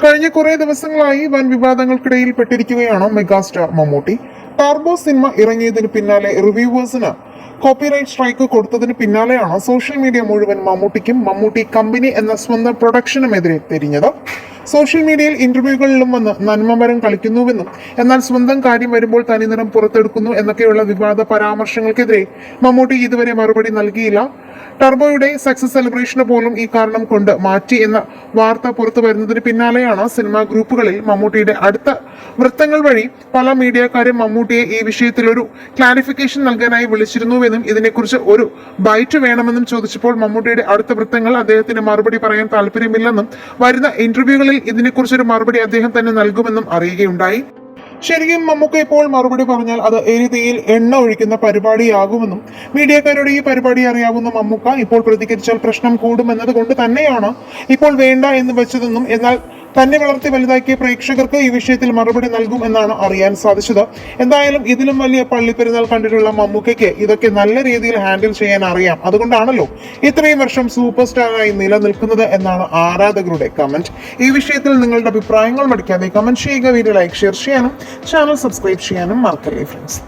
കഴിഞ്ഞ കുറേ ദിവസങ്ങളായി വൻ വിവാദങ്ങൾക്കിടയിൽ പെട്ടിരിക്കുകയാണ് മെഗാസ്റ്റാർ മമ്മൂട്ടി. ടർബോ സിനിമ ഇറങ്ങിയതിന് പിന്നാലെ റിവ്യൂവേഴ്സിന് കോപ്പിറൈറ്റ് സ്ട്രൈക്ക് കൊടുത്തതിന് പിന്നാലെയാണ് സോഷ്യൽ മീഡിയ മുഴുവൻ മമ്മൂട്ടിക്കും മമ്മൂട്ടി കമ്പനി എന്ന സ്വന്തം പ്രൊഡക്ഷനുമെതിരെ തിരിഞ്ഞത്. സോഷ്യൽ മീഡിയയിൽ ഇന്റർവ്യൂകളിലും വന്ന് നന്മമരം കളിക്കുന്നുവെന്നും എന്നാൽ സ്വന്തം കാര്യം വരുമ്പോൾ തനിനിറം പുറത്തെടുക്കുന്നു എന്നൊക്കെയുള്ള വിവാദ പരാമർശങ്ങൾക്കെതിരെ മമ്മൂട്ടി ഇതുവരെ മറുപടി നൽകിയില്ല. ടർബോയുടെ സക്സസ് സെലിബ്രേഷന് പോലും ഈ കാരണം കൊണ്ട് മാറ്റി എന്ന വാർത്ത പുറത്തു വരുന്നതിന് പിന്നാലെയാണ് സിനിമാ ഗ്രൂപ്പുകളിൽ മമ്മൂട്ടിയുടെ അടുത്ത വൃത്തങ്ങൾ വഴി പല മീഡിയക്കാരും മമ്മൂട്ടിയെ ഈ വിഷയത്തിൽ ഒരു ക്ലാരിഫിക്കേഷൻ നൽകാനായി വിളിച്ചിരുന്നുവെന്നും ഇതിനെക്കുറിച്ച് ഒരു ബൈറ്റ് വേണമെന്നും ചോദിച്ചപ്പോൾ മമ്മൂട്ടിയുടെ അടുത്ത വൃത്തങ്ങൾ അദ്ദേഹത്തിന് മറുപടി പറയാൻ താല്പര്യമില്ലെന്നും വരുന്ന ഇന്റർവ്യൂകളിൽ ഇതിനെക്കുറിച്ചൊരു മറുപടി അദ്ദേഹം തന്നെ നൽകുമെന്നും അറിയുകയുണ്ടായി. ശരിക്കും മമ്മൂക്ക ഇപ്പോൾ മറുപടി പറഞ്ഞാൽ അത് എരുതിയിൽ എണ്ണ ഒഴിക്കുന്ന പരിപാടിയാകുമെന്നും മീഡിയക്കാരുടെ ഈ പരിപാടി അറിയാവുന്ന മമ്മൂക്ക ഇപ്പോൾ പ്രതികരിച്ചാൽ പ്രശ്നം കൂടുമെന്നത് കൊണ്ട് തന്നെയാണ് ഇപ്പോൾ വേണ്ട എന്ന് വെച്ചതെന്നും എന്നാൽ തന്നെ വളർത്തി വലുതാക്കിയ പ്രേക്ഷകർക്ക് ഈ വിഷയത്തിൽ മറുപടി നൽകും എന്നാണ് അറിയാൻ സാധിച്ചത്. എന്തായാലും ഇതിലും വലിയ പള്ളിപ്പെരുന്നാൾ കണ്ടിട്ടുള്ള മമ്മൂക്കയ്ക്ക് ഇതൊക്കെ നല്ല രീതിയിൽ ഹാൻഡിൽ ചെയ്യാൻ അറിയാം. അതുകൊണ്ടാണല്ലോ ഇത്രയും വർഷം സൂപ്പർ സ്റ്റാറായി നിലനിൽക്കുന്നത് എന്നാണ് ആരാധകരുടെ കമന്റ്. ഈ വിഷയത്തിൽ നിങ്ങളുടെ അഭിപ്രായങ്ങൾ മടിക്കാതെ കമന്റ് ചെയ്യുക, വീഡിയോ ലൈക്ക് ഷെയർ ചെയ്യാനും ചാനൽ സബ്സ്ക്രൈബ് ചെയ്യാനും മറക്കല്ലേ ഫ്രണ്ട്സ്.